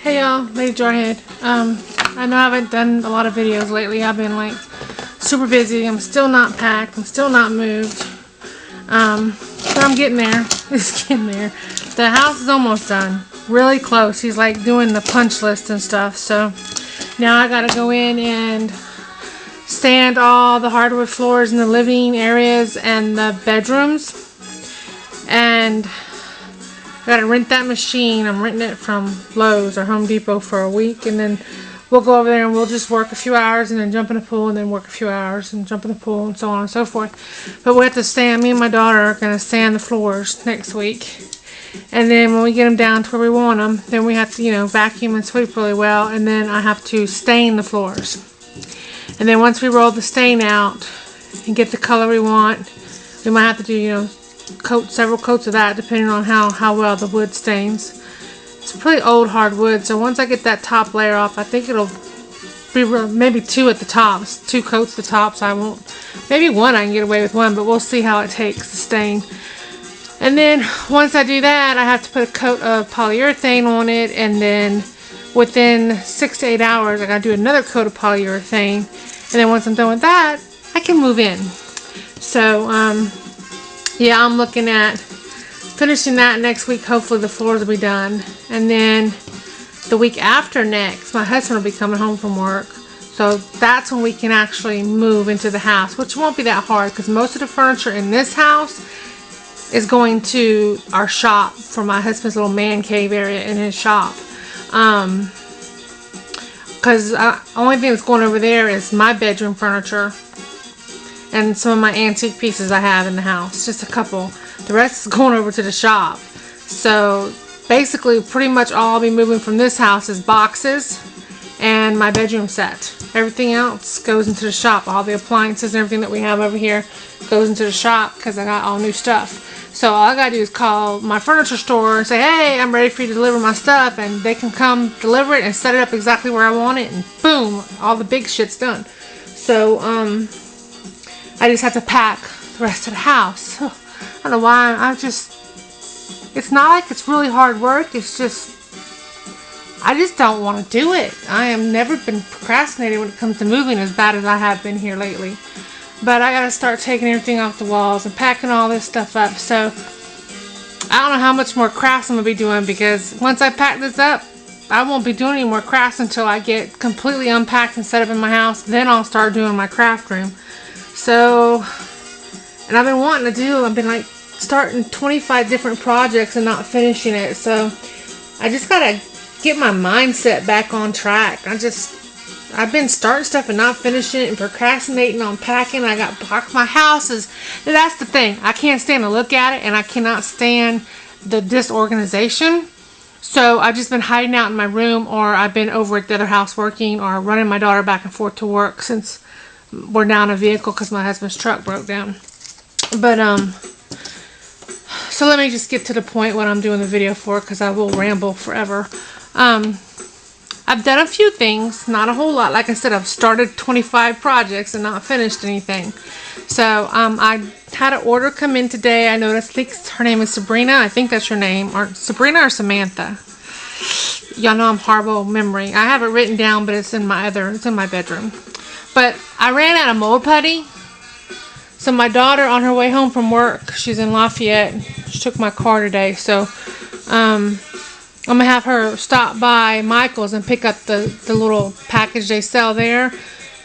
Hey y'all, Lady Jarhead. I know I haven't done a lot of videos lately. I've been like super busy. I'm still not packed. I'm still not moved. But I'm getting there. It's getting there. The house is almost done. Really close. He's like doing the punch list and stuff. So now I gotta go in and sand all the hardwood floors in the living areas and the bedrooms. And I gotta rent that machine. I'm renting it from Lowe's or Home Depot for a week, and then we'll go over there and we'll just work a few hours and then jump in the pool and then work a few hours and jump in the pool and so on and so forth. But we have to sand, me and my daughter are gonna sand the floors next week. And then when we get them down to where we want them, then we have to, you know, vacuum and sweep really well, and then I have to stain the floors. And then once we roll the stain out and get the color we want, we might have to do, you know, several coats of that depending on how well the wood stains. It's pretty old hardwood, so once I get that top layer off, I think it'll be maybe two at the tops, 2 coats at the tops. I won't, maybe one I can get away with one, but we'll see how it takes to stain. And then once I do that, I have to put a coat of polyurethane on it, and then within 6 to 8 hours I gotta do another coat of polyurethane, and then once I'm done with that, I can move in. So yeah, I'm looking at finishing that next week. Hopefully the floors will be done. And then the week after next, my husband will be coming home from work. So that's when we can actually move into the house, which won't be that hard because most of the furniture in this house is going to our shop for my husband's little man cave area in his shop. Because the only thing that's going over there is my bedroom furniture and some of my antique pieces I have in the house, just a couple. The rest is going over to the shop. So basically pretty much all I'll be moving from this house is boxes and my bedroom set. Everything else goes into the shop. All the appliances and everything that we have over here goes into the shop because I got all new stuff. So all I gotta do is call my furniture store and say, hey, I'm ready for you to deliver my stuff, and they can come deliver it and set it up exactly where I want it, and boom, all the big shit's done. So I just have to pack the rest of the house. I don't know why. It's not like it's really hard work. It's just, I just don't want to do it. I have never been procrastinating when it comes to moving as bad as I have been here lately. But I gotta start taking everything off the walls and packing all this stuff up. So I don't know how much more crafts I'm gonna be doing, because once I pack this up, I won't be doing any more crafts until I get completely unpacked and set up in my house. Then I'll start doing my craft room. So, and I've been wanting to do, I've been like starting 25 different projects and not finishing it. So I just gotta get my mindset back on track. I've been starting stuff and not finishing it and procrastinating on packing. My house is, that's the thing. I can't stand to look at it, and I cannot stand the disorganization. So I've just been hiding out in my room, or I've been over at the other house working, or running my daughter back and forth to work since we're down a vehicle because my husband's truck broke down. But so let me just get to the point what I'm doing the video for, because I will ramble forever. I've done a few things, not a whole lot. Like I said, I've started 25 projects and not finished anything. So I had an order come in today. I noticed, I think her name is Sabrina. I think that's her name. Or Sabrina or Samantha. Y'all know I'm horrible memory. I have it written down, but it's in my bedroom. But I ran out of mold putty. So my daughter, on her way home from work, she's in Lafayette. She took my car today. So I'm going to have her stop by Michael's and pick up the little package they sell there,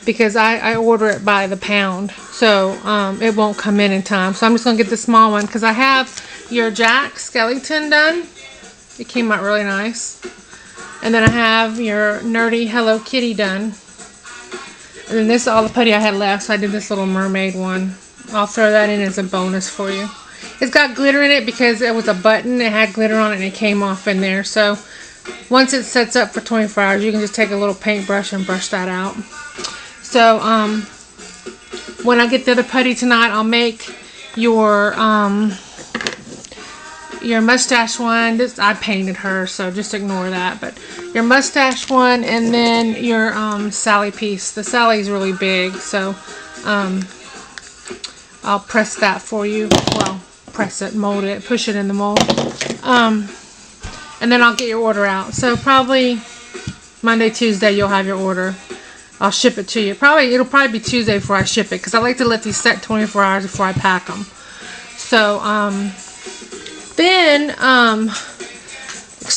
because I order it by the pound. So it won't come in time. So I'm just going to get the small one, because I have your Jack Skellington done. It came out really nice. And then I have your Nerdy Hello Kitty done. And then this is all the putty I had left, so I did this little mermaid one. I'll throw that in as a bonus for you. It's got glitter in it because it was a button. It had glitter on it and it came off in there. So once it sets up for 24 hours, you can just take a little paintbrush and brush that out. So when I get the other putty tonight, I'll make your mustache one. I painted her, so just ignore that. But your mustache one, and then your Sally piece. The Sally's really big, so I'll press that for you. Well, press it, mold it, push it in the mold. And then I'll get your order out. So probably Monday, Tuesday, you'll have your order. I'll ship it to you. It'll probably be Tuesday before I ship it, because I like to let these set 24 hours before I pack them. So, then,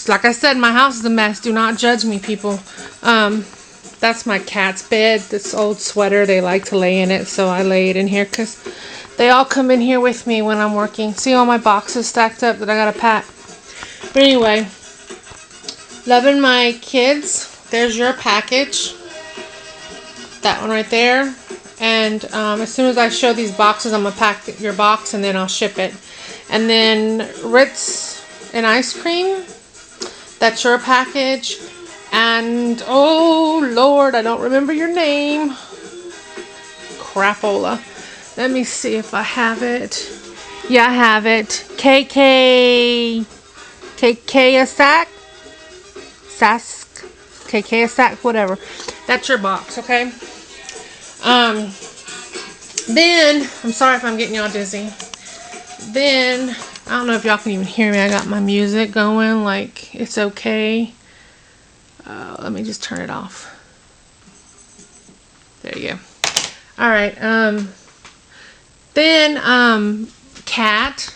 like I said, my house is a mess. Do not judge me, people. That's my cat's bed. This old sweater, they like to lay in it, so I lay it in here because they all come in here with me when I'm working. See all my boxes stacked up that I gotta pack. But anyway, luvnmykidz. There's your package. That one right there. And as soon as I show these boxes, I'm gonna pack your box and then I'll ship it. And then ritznicecream. That's your package. And, oh Lord, I don't remember your name. Crapola. Let me see if I have it. Yeah, I have it. Kkayasack? Kkayasack, whatever. That's your box, okay? Then, I'm sorry if I'm getting y'all dizzy. Then, I don't know if y'all can even hear me. I got my music going, like, it's okay. Let me just turn it off. There you go. Alright, then, Cat,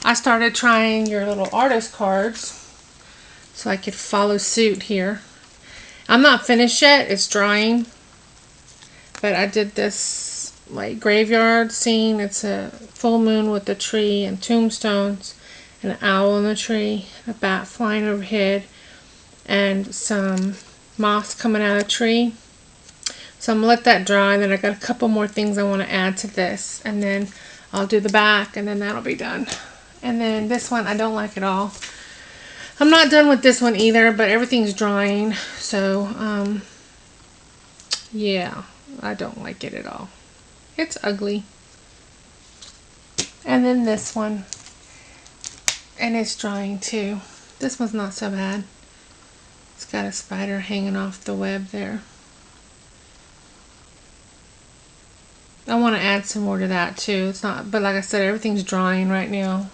I started trying your little artist cards so I could follow suit here. I'm not finished yet, it's drying, but I did this like graveyard scene. It's a full moon with a tree and tombstones, and an owl in the tree, a bat flying overhead, and some moss coming out of the tree. So I'm going to let that dry, and then I got a couple more things I want to add to this, and then I'll do the back, and then that'll be done. And then this one, I don't like at all. I'm not done with this one either, but everything's drying, so yeah, I don't like it at all. It's ugly. And then this one, and it's drying too. This one's not so bad. It's got a spider hanging off the web there. I want to add some more to that too. It's not, but like I said, everything's drying right now.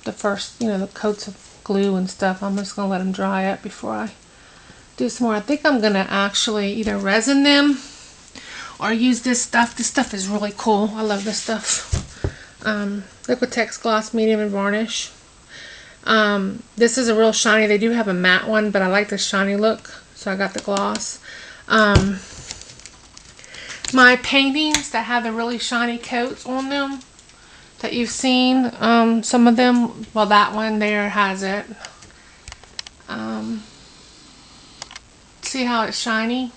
The first, the coats of glue and stuff, I'm just going to let them dry up before I do some more. I think I'm going to actually either resin them or use this stuff. This stuff is really cool. I love this stuff. Liquitex Gloss Medium and Varnish. This is a real shiny. They do have a matte one, but I like the shiny look, so I got the gloss. My paintings that have the really shiny coats on them that you've seen, some of them, well, that one there has it. See how it's shiny?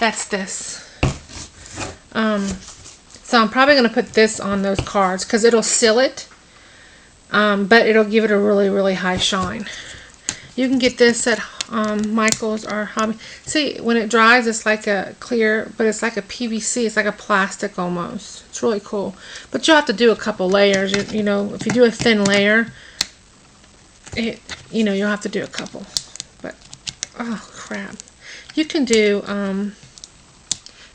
That's this. So I'm probably going to put this on those cards because it'll seal it, but it'll give it a really, really high shine. You can get this at Michael's or Hobby. See, when it dries, it's like a clear, but it's like a PVC. It's like a plastic almost. It's really cool. But you'll have to do a couple layers. You know, if you do a thin layer, you'll have to do a couple. But, oh, crap. You can do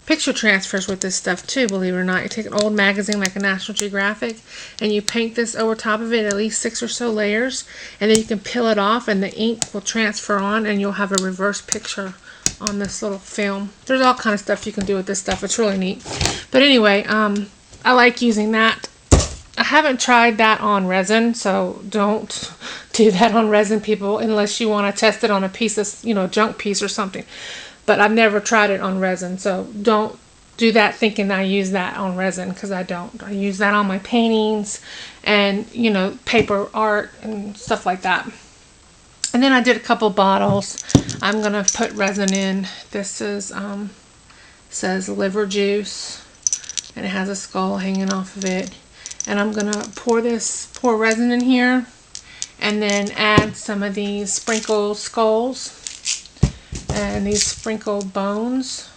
picture transfers with this stuff too, believe it or not. You take an old magazine like a National Geographic and you paint this over top of it, at least 6 or so layers, and then you can peel it off and the ink will transfer on and you'll have a reverse picture on this little film. There's all kind of stuff you can do with this stuff. It's really neat. But anyway, I like using that. I haven't tried that on resin, so don't do that on resin, people, unless you want to test it on a piece of, junk piece or something. But I've never tried it on resin, so don't do that thinking I use that on resin, because I don't. I use that on my paintings and, paper art and stuff like that. And then I did a couple bottles. I'm going to put resin in. This is, says liver juice, and it has a skull hanging off of it. And I'm going to pour resin in here, and then add some of these sprinkled skulls and these sprinkled bones,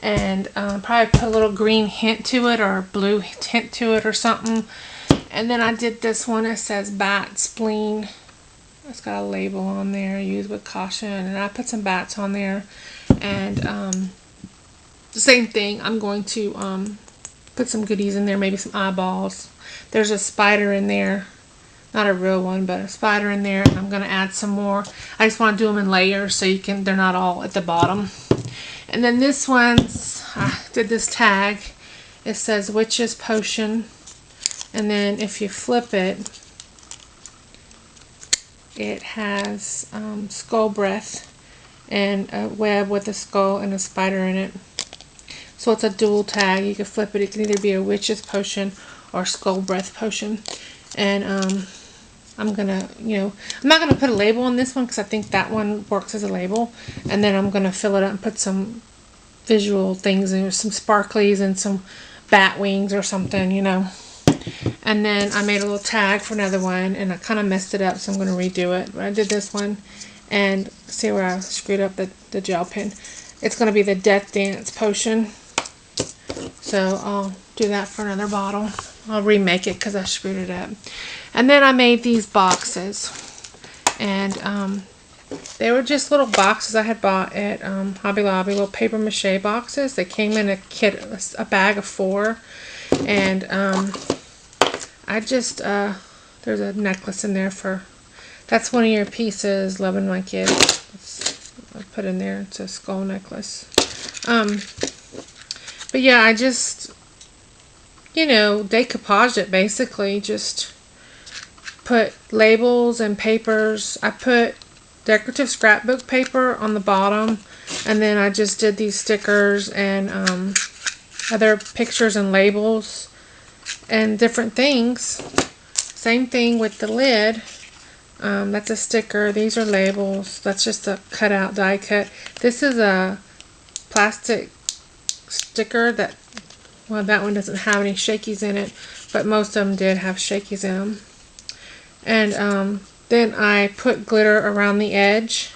and probably put a little green hint to it or a blue tint to it or something. And then I did this one. It says bat spleen. It's got a label on there, use with caution, and I put some bats on there. And the same thing, I'm going to put some goodies in there, maybe some eyeballs. There's a spider in there not a real one, but a spider in there. And I'm going to add some more. I just want to do them in layers so they're not all at the bottom. And then this one's, I did this tag. It says Witch's Potion. And then if you flip it, it has skull breath and a web with a skull and a spider in it. So it's a dual tag. You can flip it. It can either be a Witch's Potion or skull breath potion. And I'm gonna, I'm not gonna put a label on this one because I think that one works as a label. And then I'm gonna fill it up and put some visual things in, some sparklies and some bat wings or something, And then I made a little tag for another one, and I kind of messed it up, so I'm going to redo it. But I did this one, and see where I screwed up the gel pen. It's going to be the Death Dance Potion. So I'll do that for another bottle. I'll remake it because I screwed it up. And then I made these boxes. And they were just little boxes I had bought at Hobby Lobby, little paper mache boxes. They came in a kit, a bag of 4. And I just, there's a necklace in there that's one of your pieces, luvnmykidz. I put in there, it's a skull necklace. But yeah, I just, decoupaged it basically, just put labels and papers. I put decorative scrapbook paper on the bottom, and then I just did these stickers and other pictures and labels and different things. Same thing with the lid. That's a sticker. These are labels. That's just a cutout die cut. This is a plastic sticker that one doesn't have any shakies in it, but most of them did have shakies in them. And then I put glitter around the edge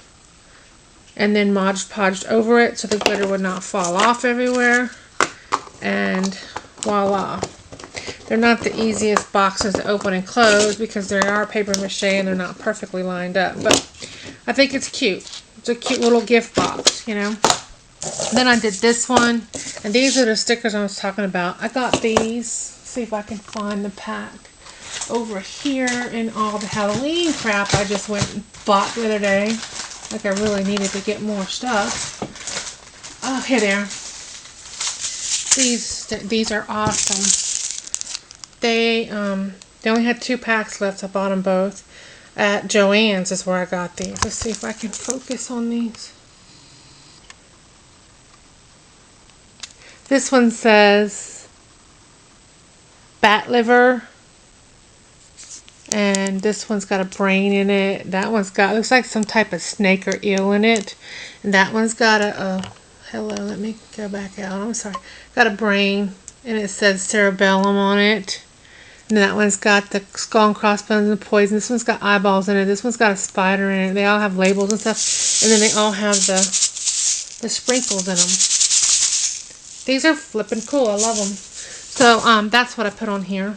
and then Mod Podged over it so the glitter would not fall off everywhere. And voila. They're not the easiest boxes to open and close because they are paper mache and they're not perfectly lined up. But I think it's cute. It's a cute little gift box, Then I did this one. And these are the stickers I was talking about. I got these. Let's see if I can find the pack over here in all the Halloween crap I just went and bought the other day. Like I really needed to get more stuff. Oh, here they are. These are awesome. They only had 2 packs left. I bought them both at Joann's is where I got these. Let's see if I can focus on these. This one says bat liver, and this one's got a brain in it. That one's got, looks like some type of snake or eel in it, and that one's got hello, let me go back out. I'm sorry. Got a brain, and it says cerebellum on it. And that one's got the skull and crossbones and poison. This one's got eyeballs in it. This one's got a spider in it. They all have labels and stuff. And then they all have the sprinkles in them. These are flippin' cool. I love them. So that's what I put on here.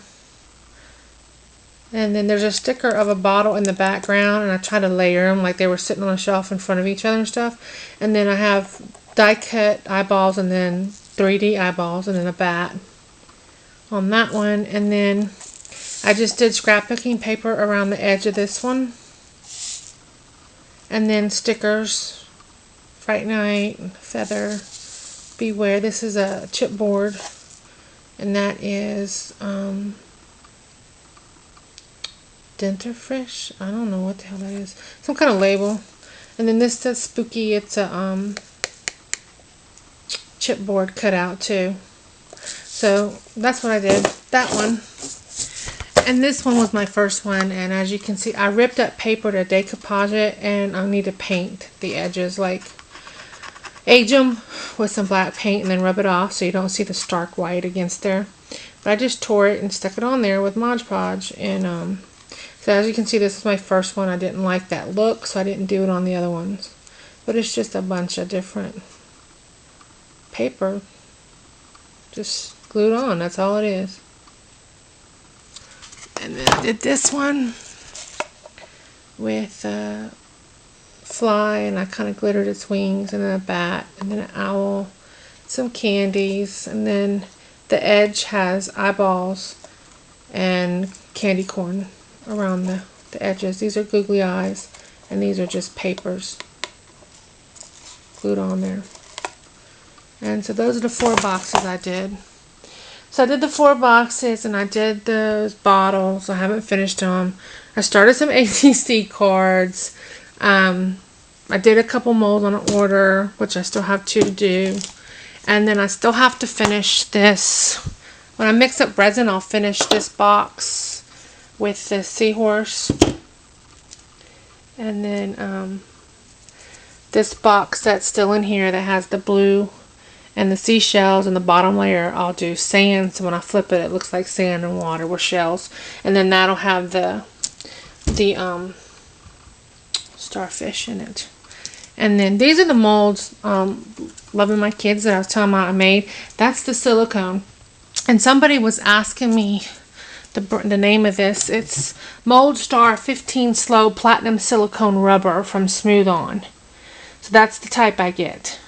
And then there's a sticker of a bottle in the background. And I tried to layer them like they were sitting on a shelf in front of each other and stuff. And then I have die cut eyeballs and then 3D eyeballs and then a bat on that one. And then I just did scrapbooking paper around the edge of this one. And then stickers. Fright Night, Feather, Beware. This is a chipboard. And that is dentifrice. I don't know what the hell that is. Some kind of label. And then this says Spooky. It's a chipboard cutout too. So that's what I did. That one. And this one was my first one. And as you can see, I ripped up paper to decoupage it. And I need to paint the edges. Like, age them with some black paint and then rub it off so you don't see the stark white against there. But I just tore it and stuck it on there with Mod Podge. And so as you can see, this is my first one. I didn't like that look, so I didn't do it on the other ones. But it's just a bunch of different paper just glued on. That's all it is. And then I did this one with a fly, and I kind of glittered its wings, and then a bat, and then an owl, some candies, and then the edge has eyeballs and candy corn around the edges. These are googly eyes, and these are just papers glued on there. And so those are the 4 boxes I did. So I did the 4 boxes, and I did those bottles. I haven't finished them. I started some ATC cards. I did a couple molds on order, which I still have 2 to do. And then I still have to finish this. When I mix up resin, I'll finish this box with the seahorse. And then this box that's still in here that has the blue and the seashells in the bottom layer, I'll do sand. So when I flip it, it looks like sand and water with shells. And then that'll have the starfish in it. And then these are the molds, luvnmykidz, that I was telling you I made. That's the silicone. And somebody was asking me the name of this. It's Mold Star 15 Slow Platinum Silicone Rubber from Smooth On. So that's the type I get.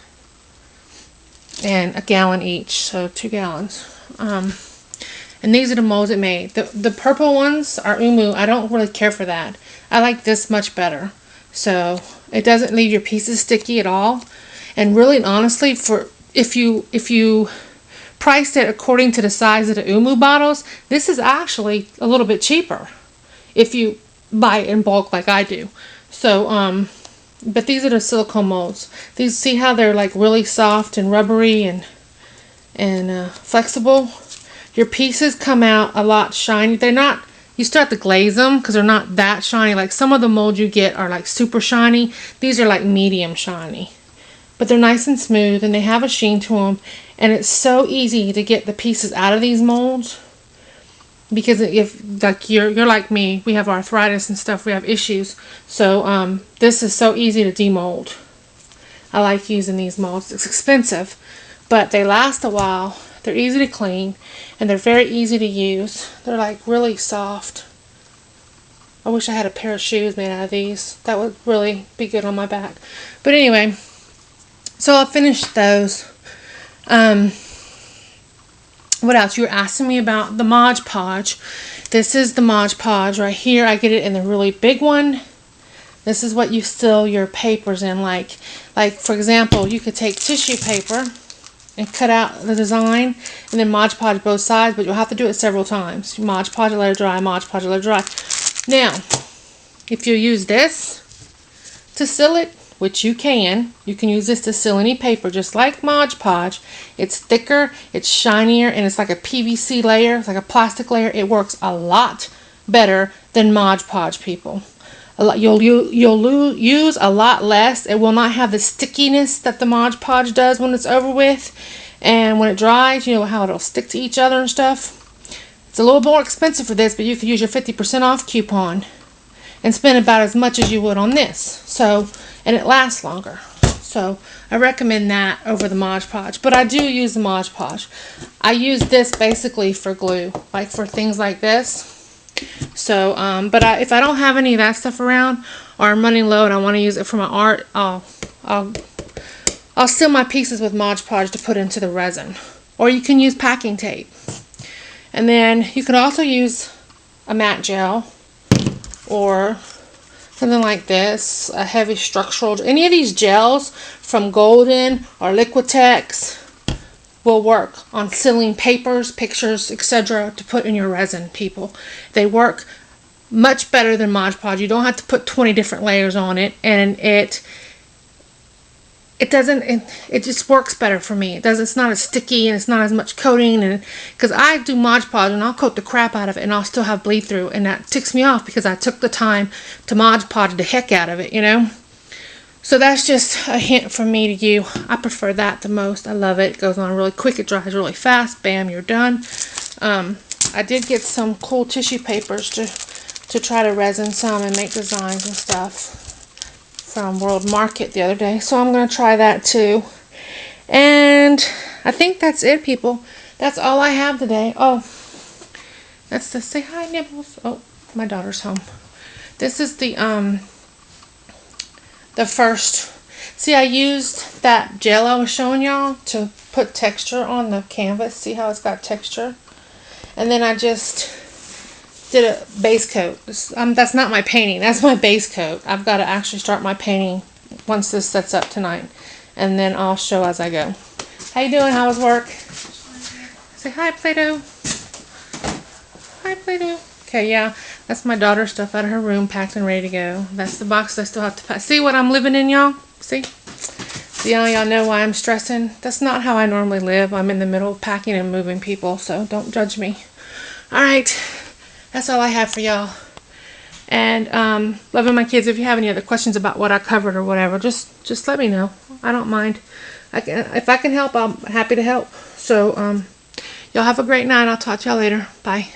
And a gallon each, so 2 gallons. And these are the molds it made. The purple ones are umu. I don't really care for that. I like this much better. So it doesn't leave your pieces sticky at all. And really and honestly, for if you priced it according to the size of the umu bottles, this is actually a little bit cheaper if you buy it in bulk like I do. So but these are the silicone molds. These, see how they're like really soft and rubbery and flexible? Your pieces come out a lot shiny. They're not, you still have to glaze them because they're not that shiny. Like some of the molds you get are like super shiny. These are like medium shiny. But they're nice and smooth and they have a sheen to them. And it's so easy to get the pieces out of these molds. Because if like you're like me, we have arthritis and stuff, we have issues. So this is so easy to demold. I like using these molds. It's expensive, but they last a while. They're easy to clean, and they're very easy to use. They're like really soft. I wish I had a pair of shoes made out of these. That would really be good on my back. But anyway, so I finished those. What else? You were asking me about the Mod Podge. This is the Mod Podge right here. I get it in the really big one. This is what you seal your papers in. Like for example, you could take tissue paper and cut out the design and then Mod Podge both sides, but you'll have to do it several times. Mod Podge, let it dry, Mod Podge, let it dry. Now, if you use this to seal it, which you can use this to seal any paper, just like Mod Podge. It's thicker, it's shinier, and it's like a PVC layer. It's like a plastic layer. It works a lot better than Mod Podge, people. You'll use a lot less. It will not have the stickiness that the Mod Podge does when it's over with. And when it dries, you know how it'll stick to each other and stuff. It's a little more expensive for this, but you could use your 50% off coupon and spend about as much as you would on this. So, and it lasts longer. So I recommend that over the Mod Podge. But I do use the Mod Podge. I use this basically for glue, like for things like this. So, but if I don't have any of that stuff around, or I'm running low and I want to use it for my art, I'll seal my pieces with Mod Podge to put into the resin. Or you can use packing tape. And then you can also use a matte gel, or something like this, a heavy structural. Any of these gels from Golden or Liquitex will work on sealing papers, pictures, etc. to put in your resin, people. They work much better than Mod Podge. You don't have to put 20 different layers on it, and it just works better for me. It's not as sticky and it's not as much coating, and because I do Mod Podge and I'll coat the crap out of it and I'll still have bleed through, and that ticks me off because I took the time to Mod Podge the heck out of it, you know. So that's just a hint from me to you. I prefer that the most. I love it. It goes on really quick. It dries really fast. Bam, you're done. I did get some cool tissue papers to try to resin some and make designs and stuff from World Market the other day. So I'm going to try that too. And I think that's it, people. That's all I have today. Oh, that's the say hi, Nibbles. Oh, my daughter's home. This is the first. See, I used that gel I was showing y'all to put texture on the canvas. See how it's got texture? And then I just did a base coat. That's not my painting. That's my base coat. I've got to actually start my painting once this sets up tonight, and then I'll show as I go. How you doing? How was work? Say hi, Play-Doh. Hi, Play-Doh. Okay, yeah, that's my daughter's stuff out of her room, packed and ready to go. That's the box I still have to pack. See what I'm living in, y'all? See? Y'all know why I'm stressing. That's not how I normally live. I'm in the middle of packing and moving people, so don't judge me. All right, that's all I have for y'all. And loving my kids. If you have any other questions about what I covered or whatever, just let me know. I don't mind. If I can help, I'm happy to help. So y'all have a great night. I'll talk to y'all later. Bye.